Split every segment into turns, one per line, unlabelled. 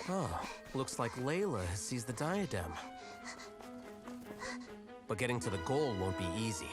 Oh, looks like Layla has seized the diadem. But getting to the goal won't be easy.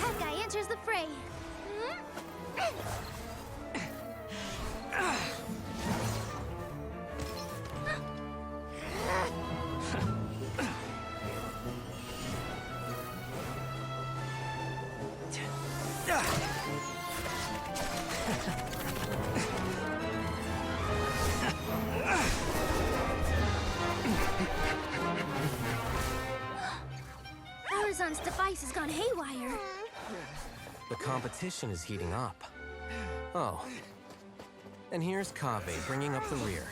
That guy enters the fray. Arizon's device has gone haywire.
The competition is heating up. Oh. And here's Kaveh bringing up the rear.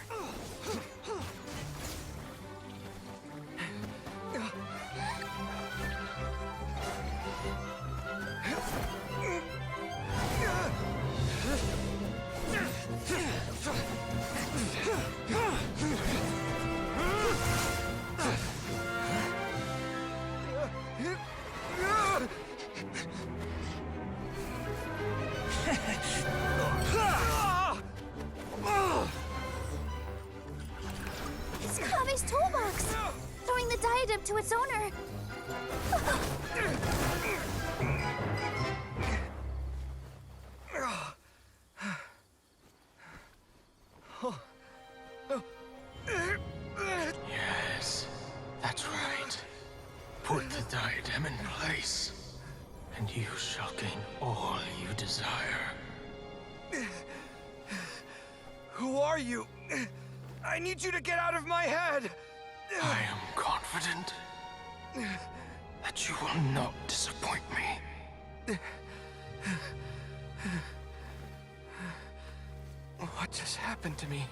It's Kaveh's toolbox! Throwing the diadem to its owner.
Yes, that's right. Put the diadem in place, and you shall gain all you desire.
Who are you? I need you to get out of my head!
I am confident that you will not disappoint me.
What just happened to me?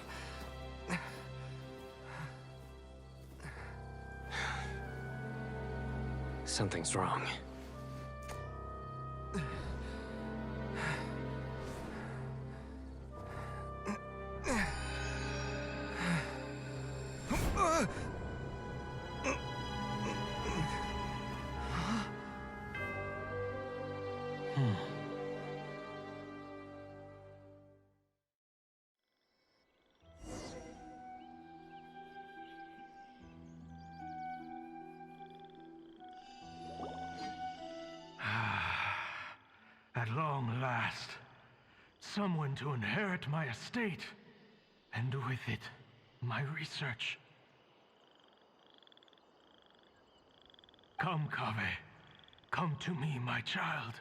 Something's wrong.
At long last, someone to inherit my estate, and with it, my research. Come, Kaveh. Come to me, my child.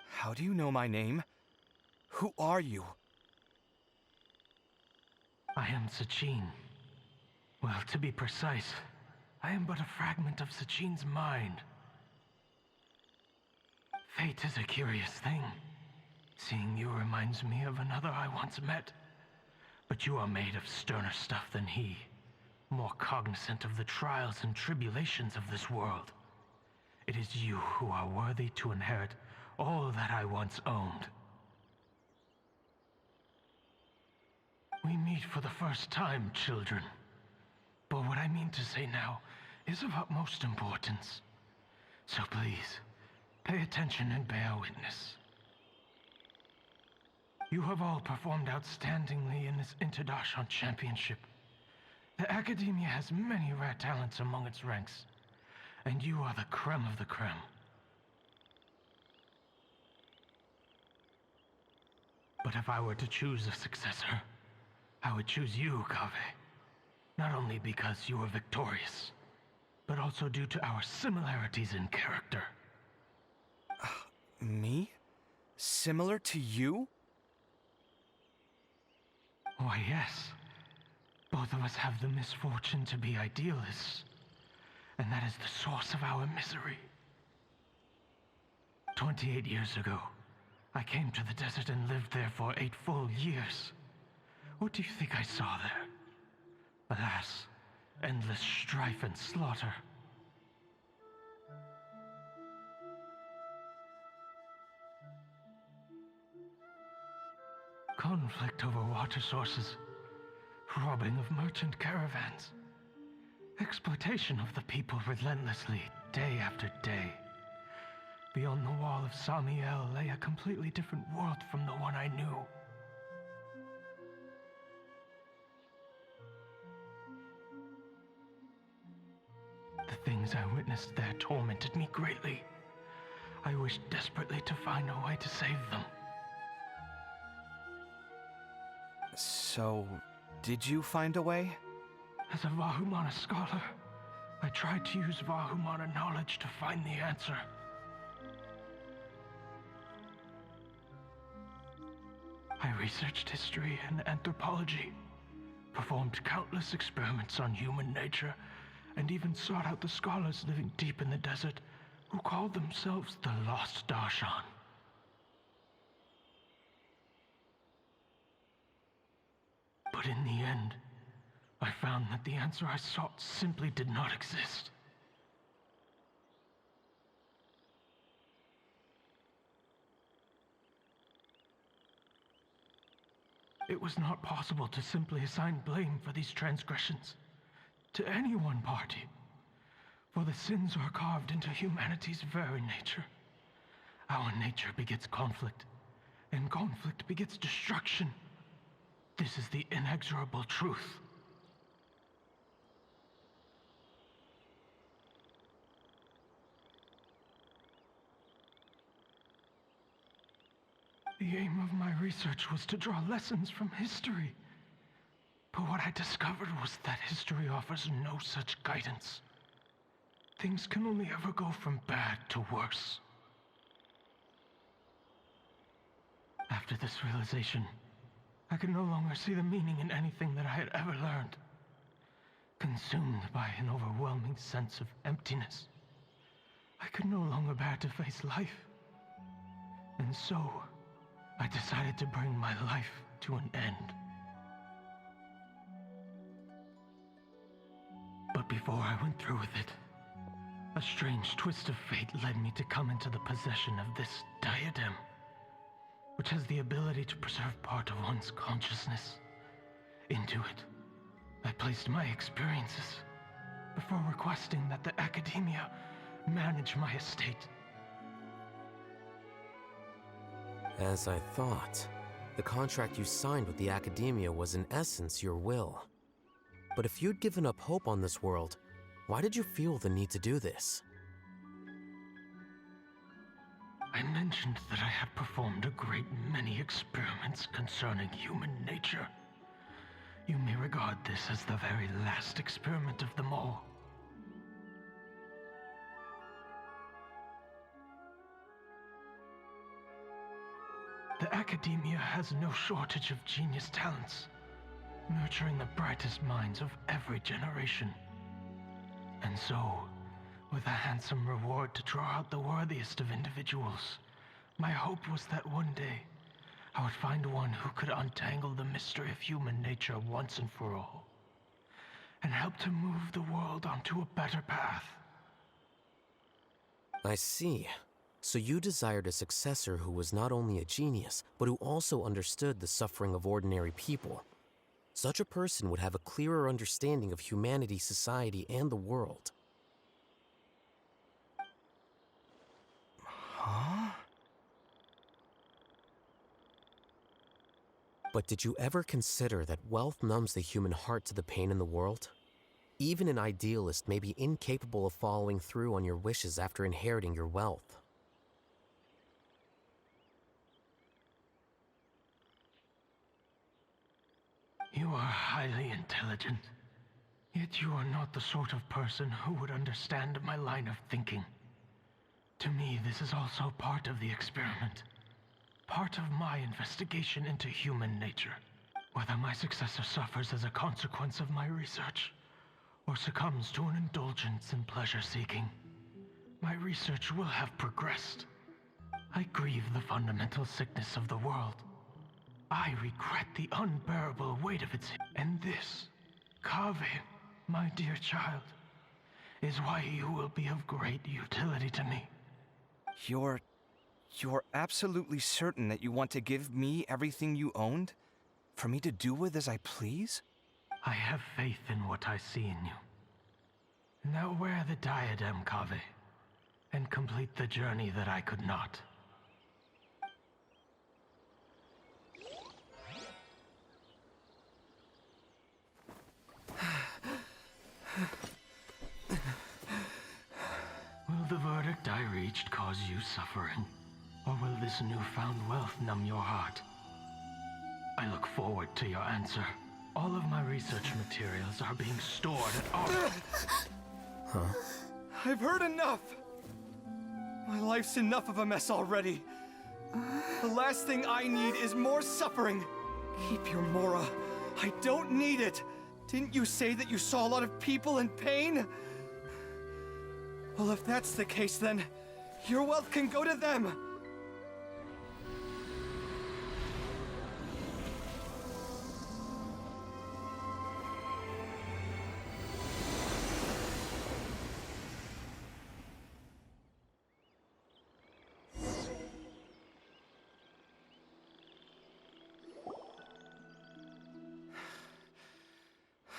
How do you know my name? Who are you?
I am Sachin. Well, to be precise, I am but a fragment of Sachin's mind. Fate is a curious thing. Seeing you reminds me of another I once met. But you are made of sterner stuff than he, more cognizant of the trials and tribulations of this world. It is you who are worthy to inherit all that I once owned. We meet for the first time, children. But what I mean to say now is of utmost importance. So please, pay attention and bear witness. You have all performed outstandingly in this International Championship. The Academia has many rare talents among its ranks, and you are the creme of the creme. But if I were to choose a successor, I would choose you, Kaveh. Not only because you were victorious, but also due to our similarities in character.
Me? Similar to you?
Why, yes. Both of us have the misfortune to be idealists, and that is the source of our misery. 28 years ago, I came to the desert and lived there for 8 full years. What do you think I saw there? Alas, endless strife and slaughter. Conflict over water sources, robbing of merchant caravans, exploitation of the people relentlessly, day after day. Beyond the wall of Samiel lay a completely different world from the one I knew. The things I witnessed there tormented me greatly. I wished desperately to find a way to save them.
So, did you find a way?
As a Vahumana scholar, I tried to use Vahumana knowledge to find the answer. I researched history and anthropology, performed countless experiments on human nature, and even sought out the scholars living deep in the desert who called themselves the Lost Darshan. But in the end, I found that the answer I sought simply did not exist. It was not possible to simply assign blame for these transgressions to any one party, for the sins are carved into humanity's very nature. Our nature begets conflict, and conflict begets destruction. This is the inexorable truth. The aim of my research was to draw lessons from history. But what I discovered was that history offers no such guidance. Things can only ever go from bad to worse. After this realization, I could no longer see the meaning in anything that I had ever learned. Consumed by an overwhelming sense of emptiness, I could no longer bear to face life. And so, I decided to bring my life to an end. But before I went through with it, a strange twist of fate led me to come into the possession of this diadem, which has the ability to preserve part of one's consciousness. Into it, I placed my experiences before requesting that the Academia manage my estate.
As I thought, the contract you signed with the Academia was in essence your will. But if you'd given up hope on this world, why did you feel the need to do this?
I mentioned that I had performed a great many experiments concerning human nature. You may regard this as the very last experiment of them all. The Academia has no shortage of genius talents, nurturing the brightest minds of every generation. And so, with a handsome reward to draw out the worthiest of individuals, my hope was that one day I would find one who could untangle the mystery of human nature once and for all, and help to move the world onto a better path.
I see. So you desired a successor who was not only a genius, but who also understood the suffering of ordinary people. Such a person would have a clearer understanding of humanity, society, and the world.
Huh?
But did you ever consider that wealth numbs the human heart to the pain in the world? Even an idealist may be incapable of following through on your wishes after inheriting your wealth.
You are highly intelligent, yet you are not the sort of person who would understand my line of thinking. To me, this is also part of the experiment, part of my investigation into human nature. Whether my successor suffers as a consequence of my research, or succumbs to an indulgence in pleasure-seeking, my research will have progressed. I grieve the fundamental sickness of the world. I regret the unbearable weight of its... And this, Kaveh, my dear child, is why you will be of great utility to me.
You're absolutely certain that you want to give me everything you owned? For me to do with as I please?
I have faith in what I see in you. Now wear the diadem, Kaveh, and complete the journey that I could not. Will the verdict I reached cause you suffering? Or will this newfound wealth numb your heart? I look forward to your answer. All of my research materials are being stored at our...
I've heard enough! My life's enough of a mess already. The last thing I need is more suffering. Keep your Mora. I don't need it. Didn't you say that you saw a lot of people in pain? Well, if that's the case, then your wealth can go to them.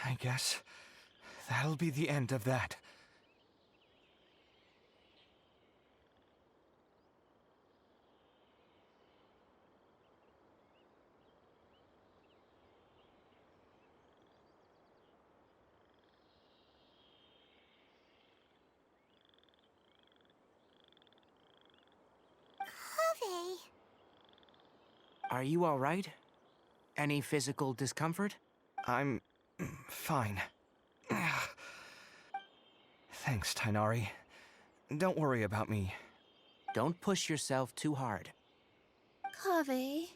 I guess that'll be the end of that.
Kaveh.
Are you all right? Any physical discomfort?
I'm fine. Thanks, Tainari. Don't worry about me.
Don't push yourself too hard.
Kaveh.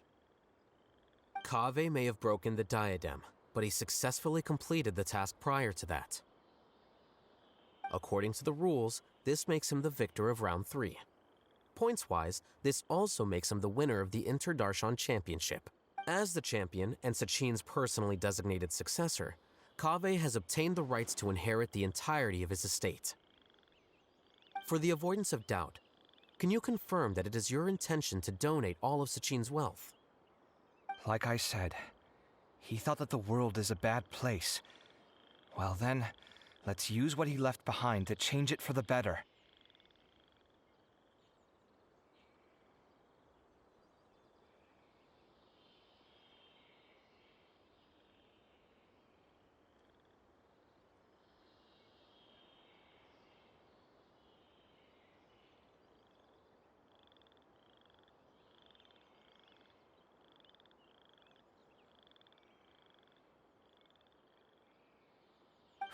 Kaveh may have broken the diadem, but he successfully completed the task prior to that. According to the rules, this makes him the victor of round 3. Points-wise, this also makes him the winner of the Inter-Darshan Championship. As the champion and Sachin's personally designated successor, Kaveh has obtained the rights to inherit the entirety of his estate. For the avoidance of doubt, can you confirm that it is your intention to donate all of Sachin's wealth?
Like I said, he thought that the world is a bad place. Well then, let's use what he left behind to change it for the better.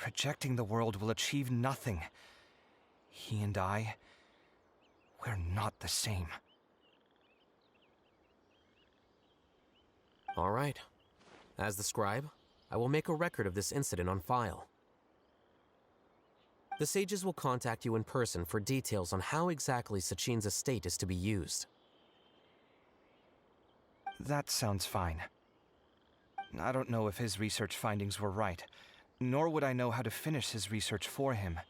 Rejecting the world will achieve nothing. He and I, we're not the same.
All right. As the scribe, I will make a record of this incident on file. The sages will contact you in person for details on how exactly Sachin's estate is to be used.
That sounds fine. I don't know if his research findings were right, nor would I know how to finish his research for him.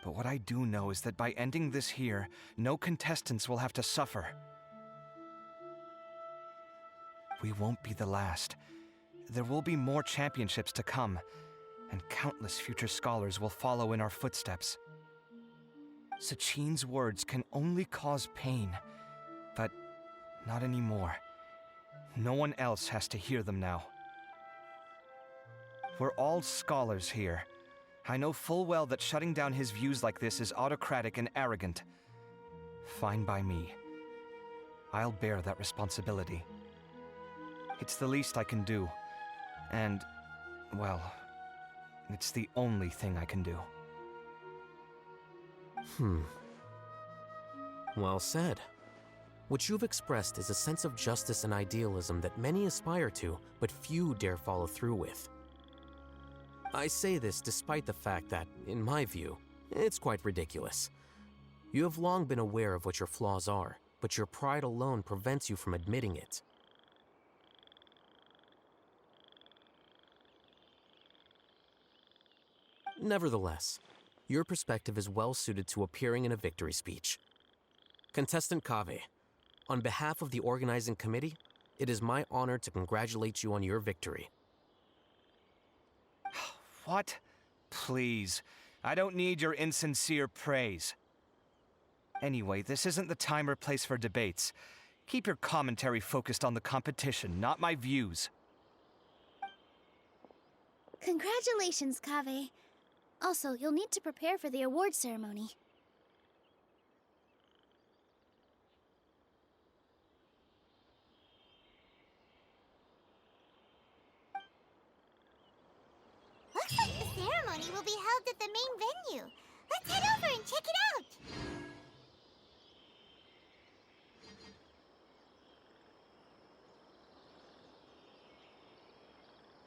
But what I do know is that by ending this here, no contestants will have to suffer. We won't be the last. There will be more championships to come, and countless future scholars will follow in our footsteps. Sachin's words can only cause pain, but not anymore. No one else has to hear them now. We're all scholars here. I know full well that shutting down his views like this is autocratic and arrogant. Fine by me. I'll bear that responsibility. It's the least I can do. And, well, it's the only thing I can do.
Well said. What you've expressed is a sense of justice and idealism that many aspire to, but few dare follow through with. I say this despite the fact that, in my view, it's quite ridiculous. You have long been aware of what your flaws are, but your pride alone prevents you from admitting it. Nevertheless, your perspective is well suited to appearing in a victory speech. Contestant Kaveh, on behalf of the organizing committee, it is my honor to congratulate you on your victory.
What? Please. I don't need your insincere praise. Anyway, this isn't the time or place for debates. Keep your commentary focused on the competition, not my views.
Congratulations, Kaveh. Also, you'll need to prepare for the award ceremony.